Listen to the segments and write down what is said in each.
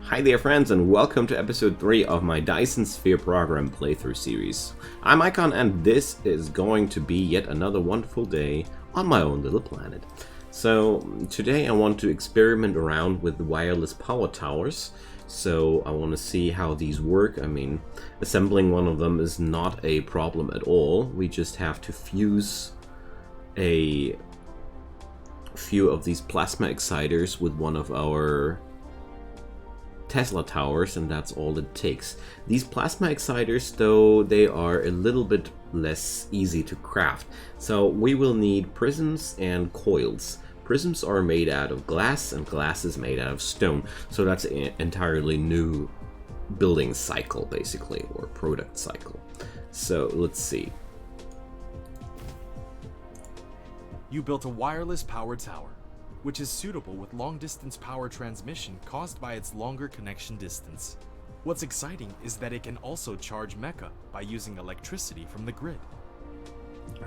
Hi there friends and welcome to episode 3 of my Dyson Sphere Program playthrough series. I'm Icon and this is going to be yet another wonderful day on my own little planet. So today I want to experiment around with the wireless power towers. So I want to see how these work. I mean, assembling one of them is not a problem at all. We just have to fuse a few of these plasma exciters with one of our Tesla towers, and that's all it takes. These plasma exciters, though, they are a little bit less easy to craft. So we will need prisms and coils. Prisms are made out of glass and glass is made out of stone. So that's an entirely new building cycle, basically, or product cycle. So let's see. You built a wireless power tower, which is suitable with long-distance power transmission caused by its longer connection distance. What's exciting is that it can also charge mecha by using electricity from the grid.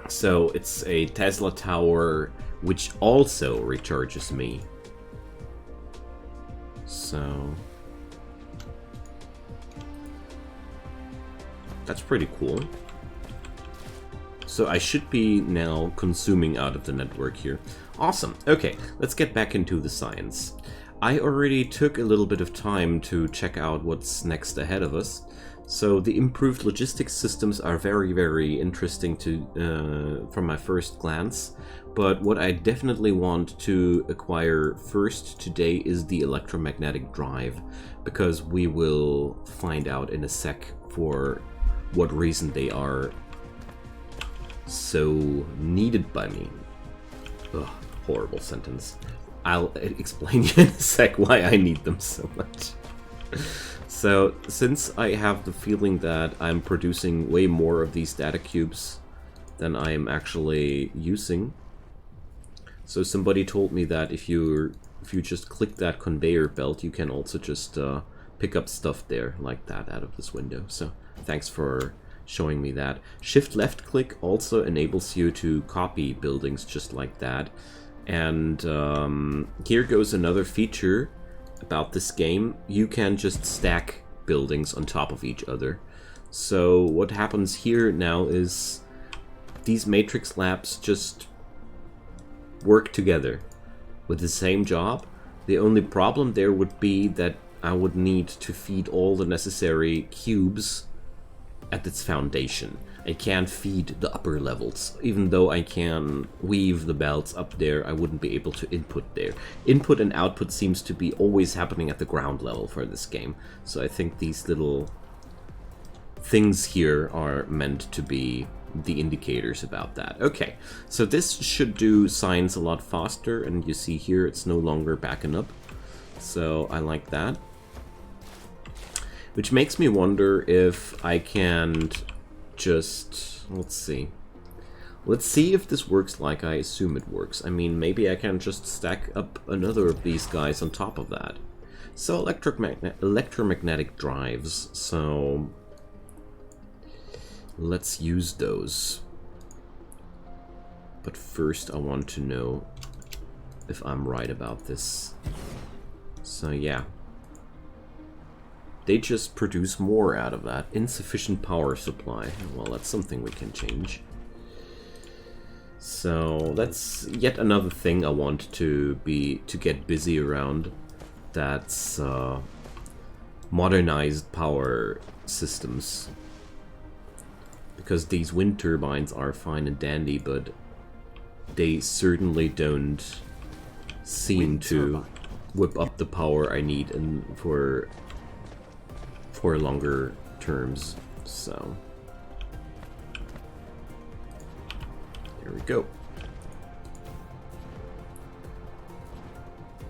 So it's a Tesla tower which also recharges me. So that's pretty cool. So I should be now consuming out of the network here. Awesome. Okay, let's get back into the science. I already took a little bit of time to check out what's next ahead of us. So the improved logistics systems are very interesting to from my first glance. But what I definitely want to acquire first today is the electromagnetic drive, because we will find out in a sec for what reason they are so needed by me. Ugh, horrible sentence. I'll explain you in a sec why I need them so much. So, since I have the feeling that I'm producing way more of these data cubes than I am actually using, so somebody told me that if you just click that conveyor belt, you can also just pick up stuff there like that out of this window. So, thanks for showing me that. Shift left click also enables you to copy buildings just like that. And here goes another feature about this game. You can just stack buildings on top of each other. So what happens here now is these matrix labs just work together with the same job. The only problem there would be that I would need to feed all the necessary cubes at its foundation. I can't feed the upper levels. Even though I can weave the belts up there, I wouldn't be able to input there. Input and output seems to be always happening at the ground level for this game. So I think these little things here are meant to be the indicators about that. Okay, so this should do science a lot faster, and you see here it's no longer backing up. So I like that. Which makes me wonder if I can just... let's see. Let's see if this works like I assume it works. I mean, maybe I can just stack up another of these guys on top of that. So, electromagnetic drives. So, let's use those. But first I want to know if I'm right about this. So, yeah. They just produce more out of that. Insufficient power supply. Well, that's something we can change. So that's yet another thing I want to get busy around. That's modernized power systems. Because these wind turbines are fine and dandy, but they certainly don't seem to whip up the power I need for longer terms. So here we go.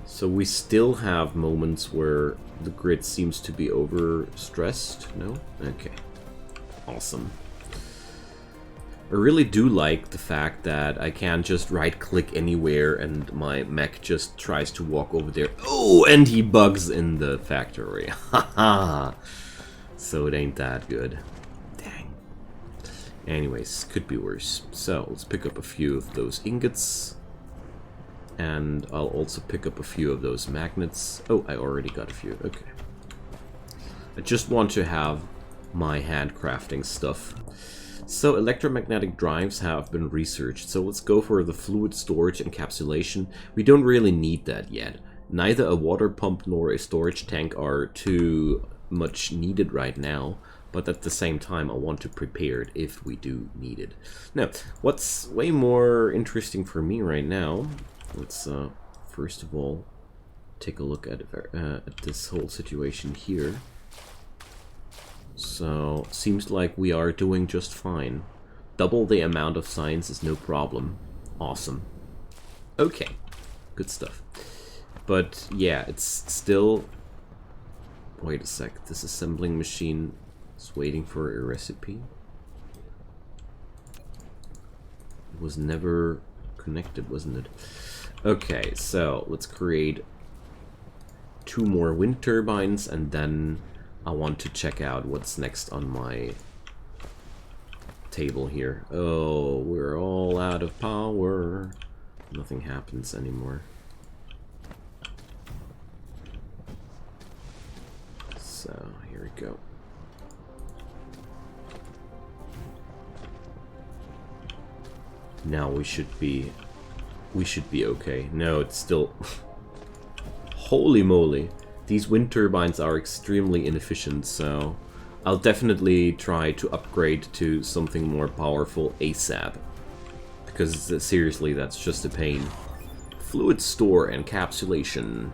So we still have moments where the grid seems to be overstressed. No? Okay. Awesome. I really do like the fact that I can just right click anywhere and my mech just tries to walk over there. Oh, and he bugs in the factory. Haha. So it ain't that good. Dang. Anyways, could be worse. So let's pick up a few of those ingots. And I'll also pick up a few of those magnets. Oh, I already got a few. Okay. I just want to have my handcrafting stuff. So electromagnetic drives have been researched, so let's go for the fluid storage encapsulation. We don't really need that yet. Neither a water pump nor a storage tank are too much needed right now, but at the same time I want to prepare it if we do need it. Now, what's way more interesting for me right now, let's first of all take a look at this whole situation here. So, seems like we are doing just fine. Double the amount of science is no problem. Awesome. Okay, good stuff. But yeah, it's still... Wait a sec, this assembling machine is waiting for a recipe. It was never connected, wasn't it? Okay, so let's create 2 more wind turbines, and then I want to check out what's next on my table here. Oh, we're all out of power. Nothing happens anymore. So, here we go. Now we should be okay. No, it's still holy moly. These wind turbines are extremely inefficient, so I'll definitely try to upgrade to something more powerful ASAP. Because seriously, that's just a pain. Fluid store encapsulation.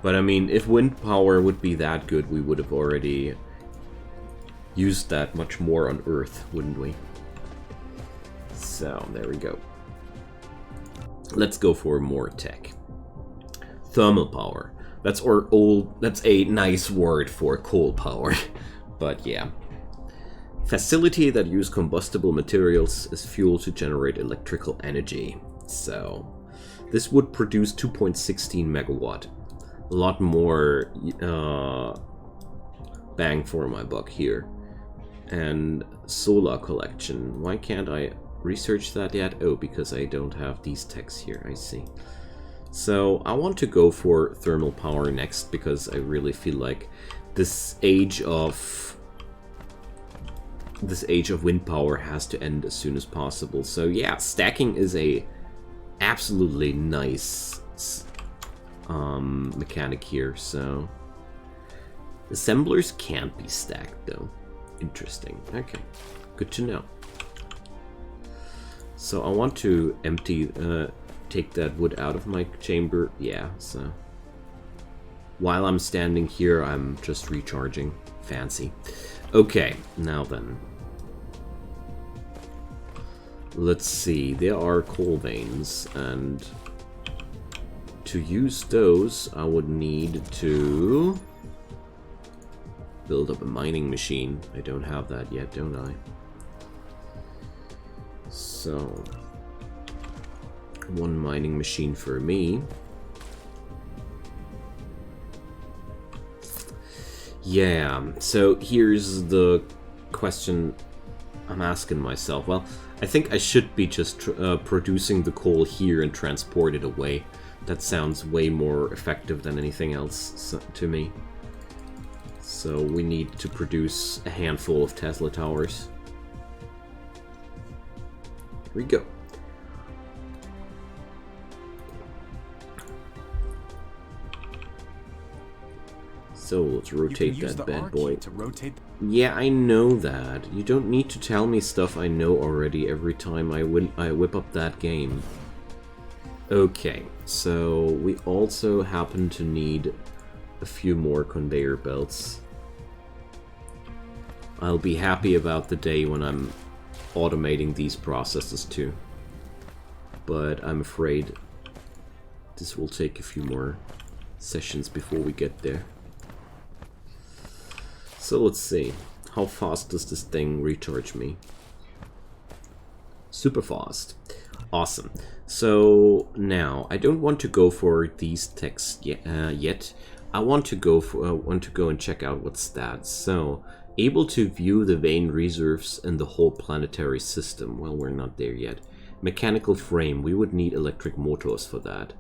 But I mean, if wind power would be that good, we would have already used that much more on Earth, wouldn't we? So, there we go. Let's go for more tech. Thermal power. That's a nice word for coal power. But yeah. Facility that use combustible materials as fuel to generate electrical energy. So, this would produce 2.16 megawatt. A lot more bang for my buck here. And solar collection. Why can't I research that yet? Oh, because I don't have these techs here, I see. So I want to go for thermal power next, because I really feel like this age of wind power has to end as soon as possible. So yeah, stacking is a absolutely nice mechanic here. So assemblers can't be stacked though. Interesting. Okay, good to know. So I want to take that wood out of my chamber. Yeah, so while I'm standing here, I'm just recharging. Fancy. Okay, now then. Let's see, there are coal veins, and to use those, I would need to build up a mining machine. I don't have that yet, don't I? So, 1 mining machine for me. Yeah, so here's the question I'm asking myself. Well, I think I should be just producing the coal here and transport it away. That sounds way more effective than anything else to me. So we need to produce a handful of Tesla towers. Here we go. So let's rotate that bad boy. Yeah, I know that. You don't need to tell me stuff I know already every time I whip up that game. Okay, so we also happen to need a few more conveyor belts. I'll be happy about the day when I'm automating these processes too. But I'm afraid this will take a few more sessions before we get there. So let's see, how fast does this thing recharge me? Super fast. Awesome. So now I don't want to go for these techs yet. I want to go and check out what's that. So able to view the vein reserves in the whole planetary system. Well, we're not there yet. Mechanical frame. We would need electric motors for that.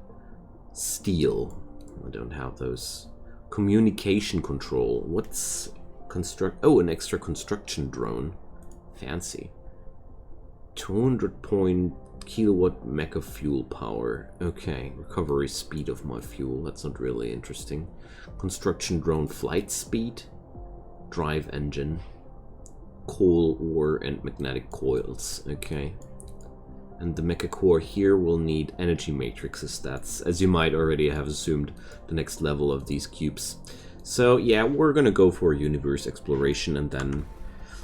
Steel. I don't have those. Communication control. What's construct? Oh, an extra construction drone. Fancy. 200 kilowatt mecha fuel power. Okay, recovery speed of my fuel. That's not really interesting. Construction drone flight speed. Drive engine. Coal ore and magnetic coils. Okay. And the mecha core here will need energy matrixes. That's, as you might already have assumed, the next level of these cubes. So yeah, we're gonna go for universe exploration, and then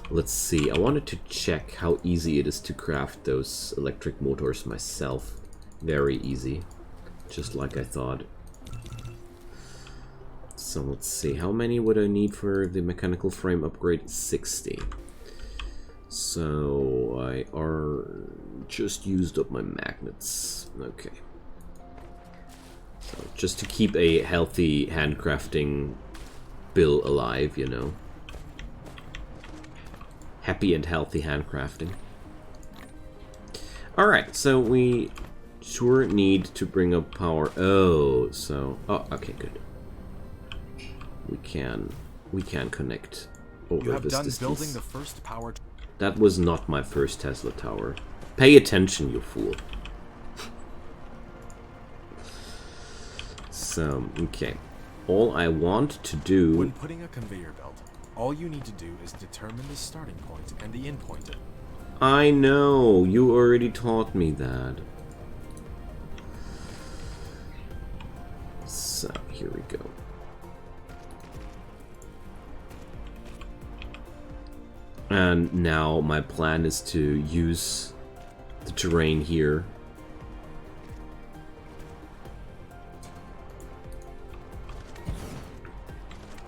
let's see. I wanted to check how easy it is to craft those electric motors myself. Very easy, just like I thought. So let's see, how many would I need for the mechanical frame upgrade? 60. So I just used up my magnets. Okay. So just to keep a healthy handcrafting bill alive, you know. Happy and healthy handcrafting. Alright, so we sure need to bring up power. Oh, so... Oh, okay, good. We can connect over you have this done distance. building the first power. That was not my first Tesla tower. Pay attention, you fool. So, okay. All I want to do... When putting a conveyor belt, all you need to do is determine the starting point and the end point. I know! You already taught me that. So, here we go. And now my plan is to use the terrain here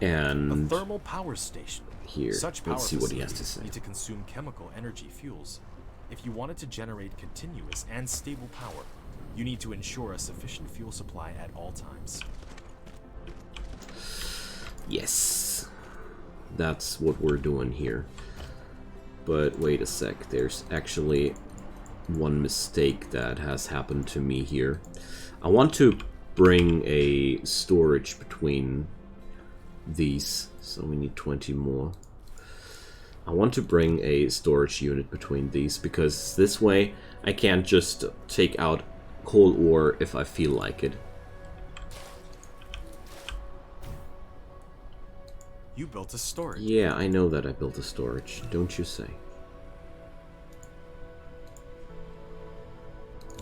and a thermal power station. Here, Such power let's see what he has to say. need to consume chemical energy fuels. If you wanted to generate continuous and stable power, you need to ensure a sufficient fuel supply at all times. Yes, that's what we're doing here. But wait a sec, there's actually one mistake that has happened to me here. I want to bring a storage between these, so we need 20 more. I want to bring a storage unit between these, because this way I can't just take out coal ore if I feel like it. You built a storage. Yeah, I know that I built a storage, don't you say?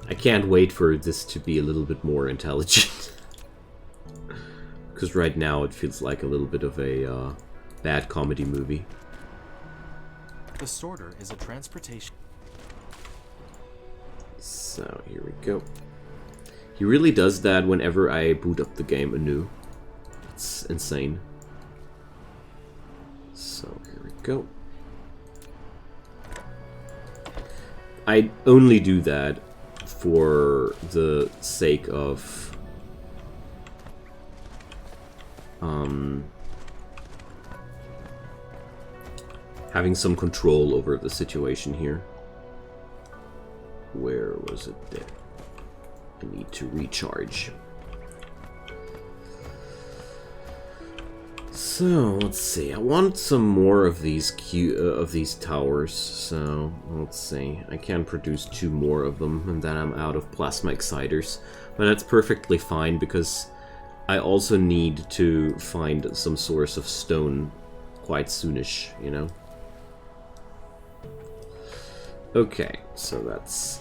I can't wait for this to be a little bit more intelligent. Because right now it feels like a little bit of a bad comedy movie. The sorter is a transportation. So, here we go. He really does that whenever I boot up the game anew. It's insane. So, here we go. I only do that for the sake of having some control over the situation here. Where was it there? I need to recharge. So let's see. I want some more of these towers. So let's see. I can produce 2 more of them, and then I'm out of plasma exciters. But that's perfectly fine because I also need to find some source of stone quite soonish, you know. Okay, so that's...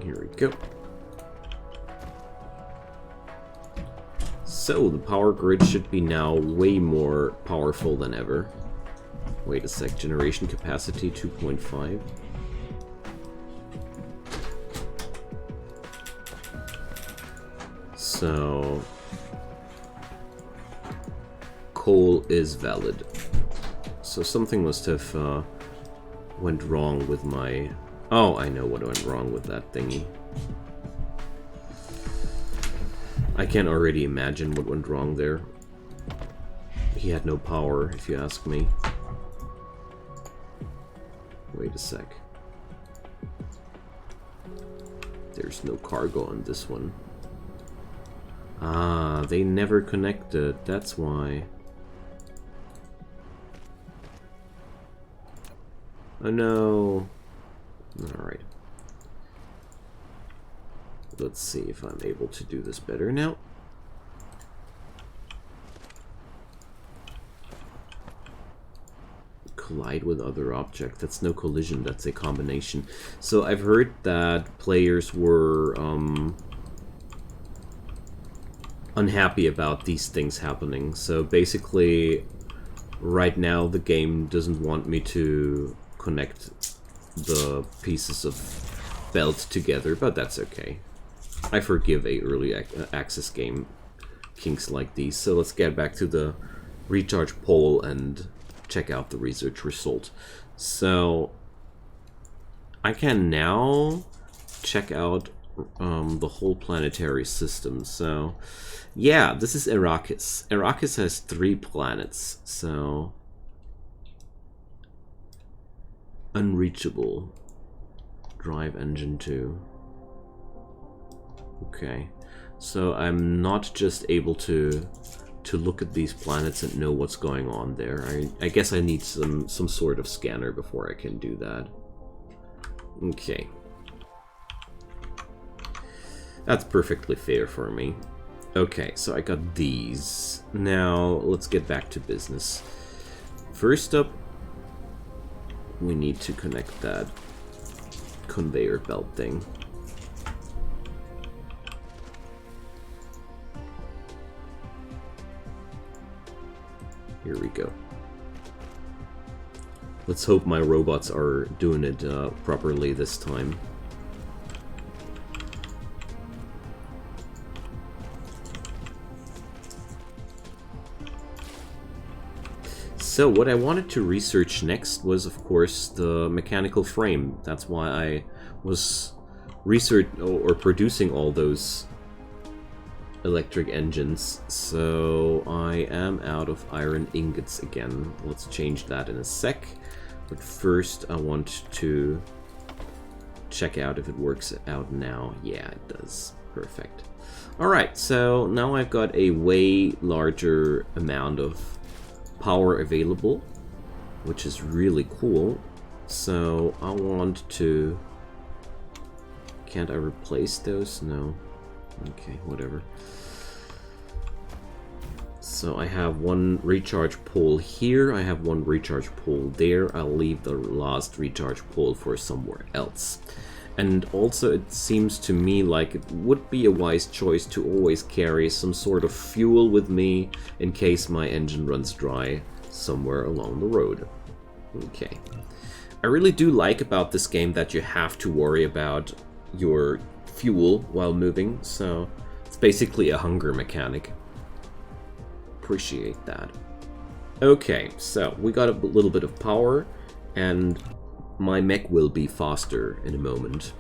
Here we go. So, the power grid should be now way more powerful than ever. Wait a sec, generation capacity 2.5. So... coal is valid. So something must have went wrong with my... Oh, I know what went wrong with that thingy. I can already imagine what went wrong there. He had no power, if you ask me. Wait a sec. There's no cargo on this one. Ah, they never connected, that's why. Oh no. Alright. Let's see if I'm able to do this better now. Collide with other object. That's no collision, that's a combination. So I've heard that players were unhappy about these things happening. So basically, right now the game doesn't want me to connect the pieces of belt together, but that's okay. I forgive a early access game kinks like these. So let's get back to the recharge pole and check out the research result. So I can now check out the whole planetary system. So yeah, this is Arrakis. Arrakis has 3 planets, so unreachable. Drive engine 2. Okay, so I'm not just able to look at these planets and know what's going on there. I guess I need some sort of scanner before I can do that. Okay. That's perfectly fair for me. Okay, so I got these. Now, let's get back to business. First up, we need to connect that conveyor belt thing. Here we go. Let's hope my robots are doing it properly this time. So what I wanted to research next was, of course, the mechanical frame. That's why I was producing all those electric engines. So I am out of iron ingots again. Let's change that in a sec. But first I want to check out if it works out now. Yeah, it does. Perfect. Alright, so now I've got a way larger amount of power available, which is really cool. So I want to... Can't I replace those? No. Okay, whatever. So I have one recharge pole here, I have one recharge pole there. I'll leave the last recharge pole for somewhere else. And also it seems to me like it would be a wise choice to always carry some sort of fuel with me in case my engine runs dry somewhere along the road. Okay. I really do like about this game that you have to worry about your fuel while moving, so it's basically a hunger mechanic. Appreciate that. Okay, so we got a little bit of power, and my mech will be faster in a moment,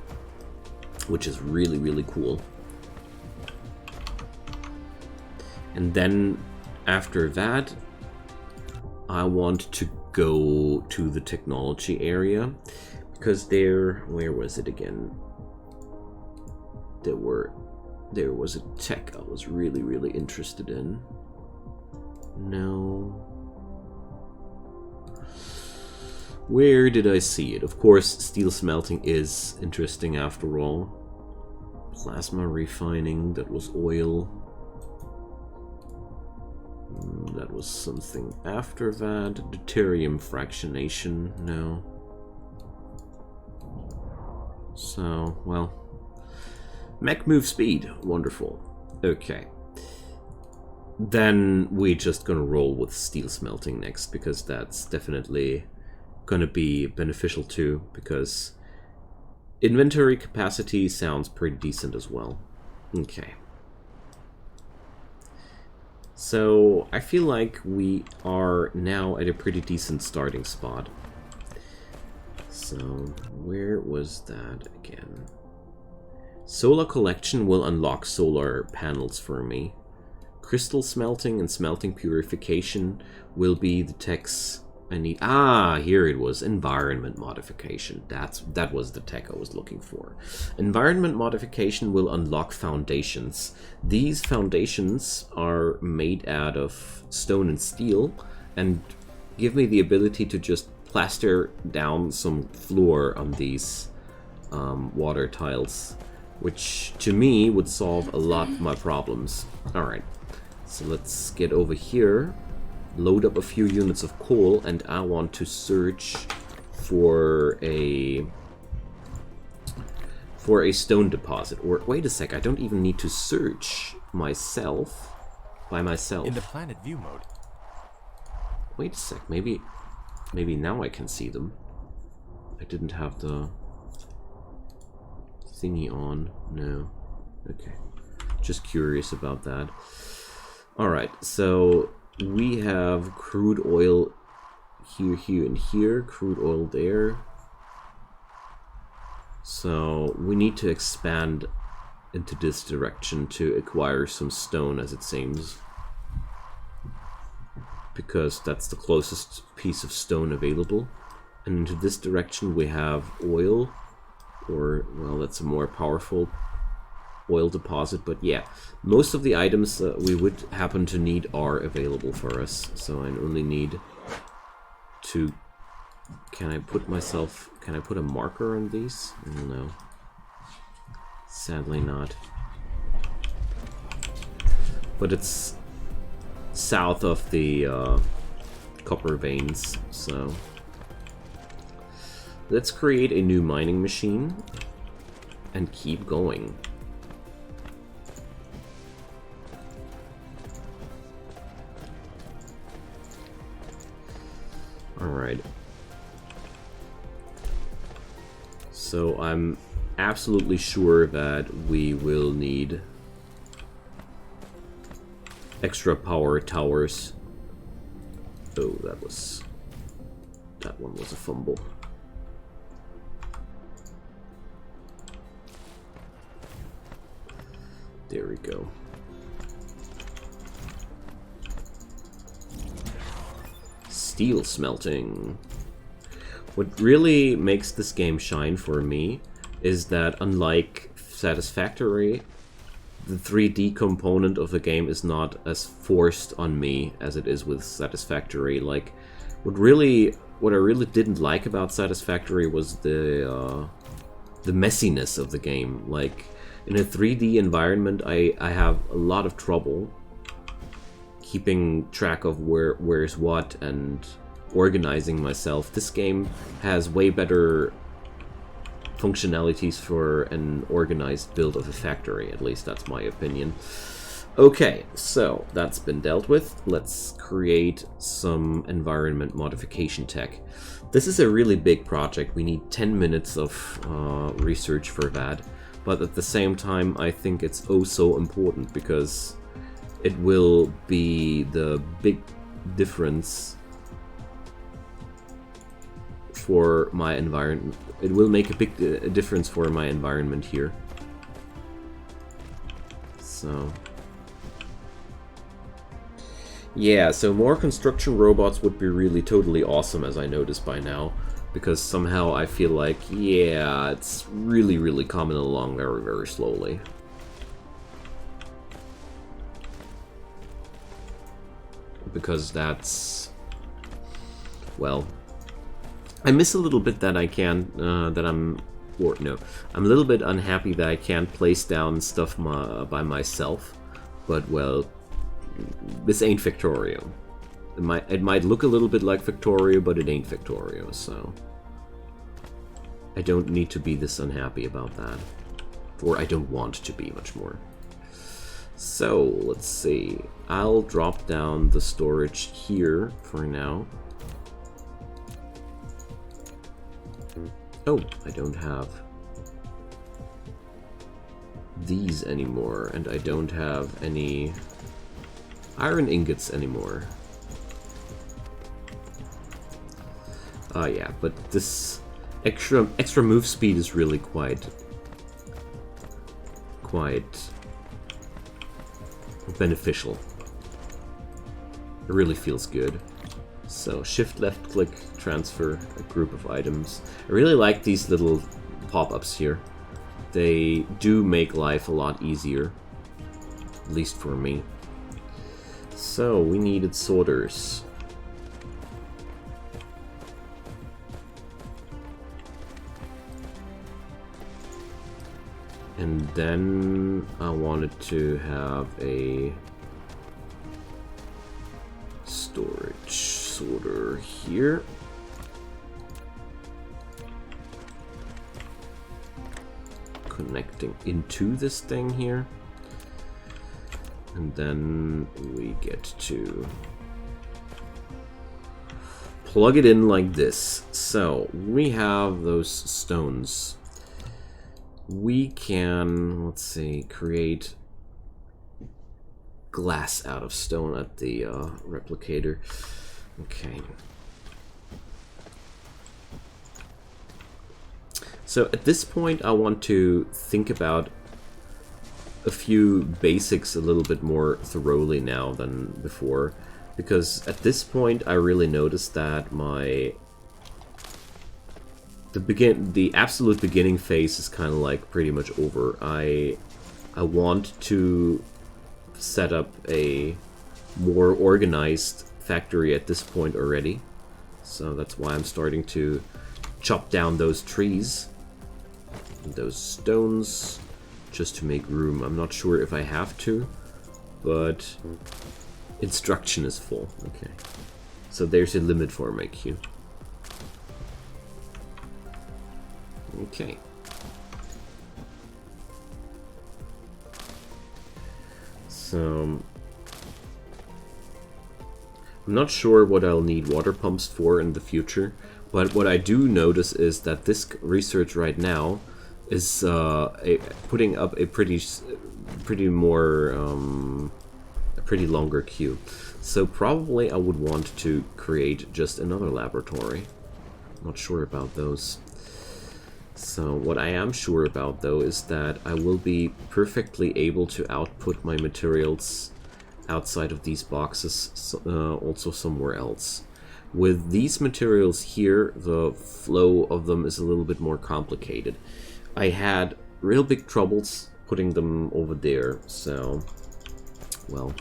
which is really, really cool. And then after that, I want to go to the technology area, because there, where was it again? There was a tech I was really, really interested in. No. Where did I see it? Of course, steel smelting is interesting after all. Plasma refining, that was oil. That was something after that. Deuterium fractionation, no. So, well. Mech move speed, wonderful. Okay. Then we're just gonna roll with steel smelting next, because that's definitely gonna be beneficial too, because inventory capacity sounds pretty decent as well. Okay. So I feel like we are now at a pretty decent starting spot. So where was that again? Solar collection will unlock solar panels for me. Crystal smelting and smelting purification will be the techs I need... Ah, here it was. Environment modification. That was the tech I was looking for. Environment modification will unlock foundations. These foundations are made out of stone and steel and give me the ability to just plaster down some floor on these water tiles, which to me would solve a lot of my problems. Alright, so let's get over here, load up a few units of coal, and I want to search for a stone deposit. Or wait a sec, I don't even need to search myself by myself. In the planet view mode. Wait a sec, maybe now I can see them. I didn't have the thingy on. No. Okay. Just curious about that. Alright, so we have crude oil here, here, and here. Crude oil there. So we need to expand into this direction to acquire some stone, as it seems. Because that's the closest piece of stone available. And into this direction we have oil. Or, well, that's a more powerful oil deposit, but yeah, most of the items we would happen to need are available for us, so I only need to... Can I put a marker on these? I don't know. Sadly not. But it's south of the copper veins, so... Let's create a new mining machine and keep going. Alright. So I'm absolutely sure that we will need extra power towers. Oh, that one was a fumble. There we go. Steel smelting. What really makes this game shine for me is that, unlike Satisfactory, the 3D component of the game is not as forced on me as it is with Satisfactory. Like, what I really didn't like about Satisfactory was the messiness of the game. Like, in a 3D environment, I have a lot of trouble keeping track of where's what and organizing myself. This game has way better functionalities for an organized build of a factory, at least that's my opinion. Okay, so that's been dealt with. Let's create some environment modification tech. This is a really big project. We need 10 minutes of research for that. But at the same time, I think it's oh so important because it will be the big difference for my environment. It will make a big difference for my environment here. So... yeah, so more construction robots would be really totally awesome, as I noticed by now. Because somehow I feel like, yeah, it's really coming along very slowly. Because that's... well... I miss a little bit that I can't, I'm a little bit unhappy that I can't place down stuff by myself. But, well, this ain't Victorio. It might look a little bit like Victorio, but it ain't Victorio, so... I don't need to be this unhappy about that. Or I don't want to be, much more. So, let's see. I'll drop down the storage here for now. Oh, I don't have these anymore, and I don't have any iron ingots anymore. Yeah, but this extra move speed is really quite beneficial. It really feels good. So shift left click, transfer a group of items. I really like these little pop-ups here. They do make life a lot easier, at least for me. So we needed sorters. And then I wanted to have a storage sorter here. Connecting into this thing here. And then we get to plug it in like this. So we have those stones. We can, let's see, create glass out of stone at the replicator. Okay. So at this point I want to think about a few basics a little bit more thoroughly now than before, because at this point I really noticed that the absolute beginning phase is kind of like pretty much over. I want to set up a more organized factory at this point already, so that's why I'm starting to chop down those trees and those stones just to make room. I'm not sure if I have to, but instruction is full. Okay, so there's a limit for my queue. Okay. So I'm not sure what I'll need water pumps for in the future, but what I do notice is that this research right now is putting up a pretty longer queue. So probably I would want to create just another laboratory. Not sure about those. So what I am sure about though is that I will be perfectly able to output my materials outside of these boxes, also somewhere else. With these materials here, the flow of them is a little bit more complicated. I had real big troubles putting them over there, so, well.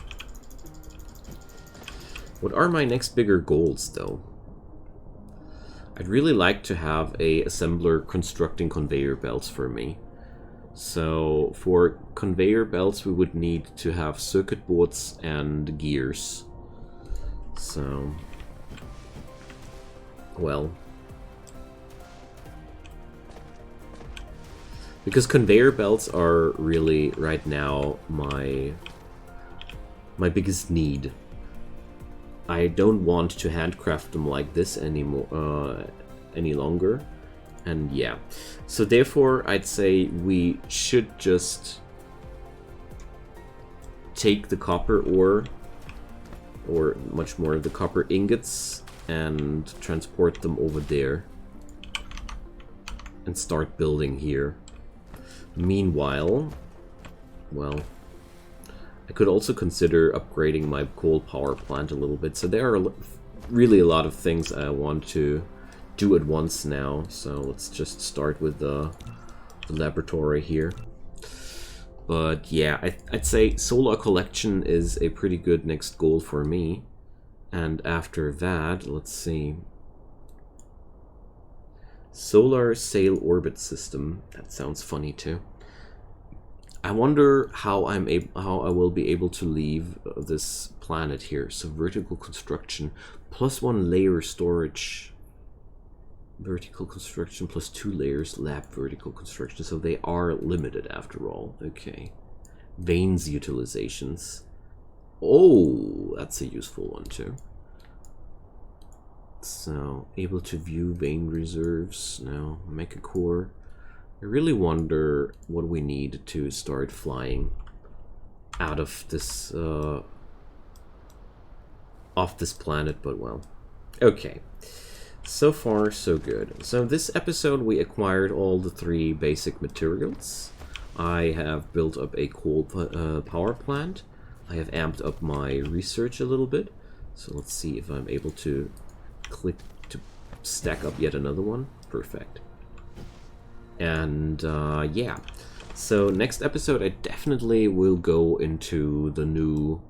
What are my next bigger goals though? I'd really like to have a assembler constructing conveyor belts for me. So for conveyor belts we would need to have circuit boards and gears. So, well, because conveyor belts are really right now my biggest need. I don't want to handcraft them like this anymore, any longer, and yeah. So therefore, I'd say we should just take the copper ore, or much more of the copper ingots, and transport them over there, and start building here. Meanwhile, well, I could also consider upgrading my coal power plant a little bit. So there are really a lot of things I want to do at once now. So let's just start with the laboratory here. But yeah, I'd say solar collection is a pretty good next goal for me. And after that, let's see. Solar sail orbit system. That sounds funny too. I wonder how I will be able to leave this planet here. So vertical construction, +1 layer storage, vertical construction +2 layers lab vertical construction. So they are limited after all. Okay, veins utilizations. Oh, that's a useful one too. So able to view vein reserves now. Mecha core. I really wonder what we need to start flying out of this off this planet, but well, okay. So far, so good. So this episode we acquired all the 3 basic materials. I have built up a coal power plant. I have amped up my research a little bit. So let's see if I'm able to click to stack up yet another one. Perfect. And yeah, so next episode I definitely will go into the new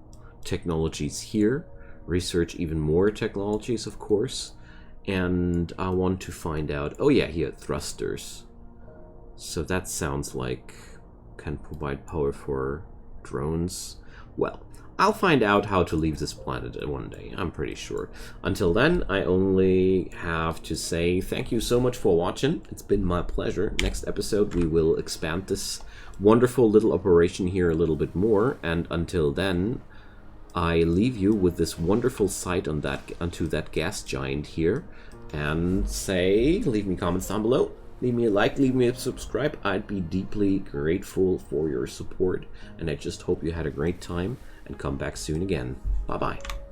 technologies here, research even more technologies, of course, and I want to find out, oh yeah, here, thrusters. So that sounds like can provide power for drones. Well, I'll find out how to leave this planet one day, I'm pretty sure. Until then, I only have to say thank you so much for watching. It's been my pleasure. Next episode, we will expand this wonderful little operation here a little bit more. And until then, I leave you with this wonderful sight on onto that gas giant here. And say, leave me comments down below. Leave me a like, leave me a subscribe. I'd be deeply grateful for your support. And I just hope you had a great time. And come back soon again. Bye-bye.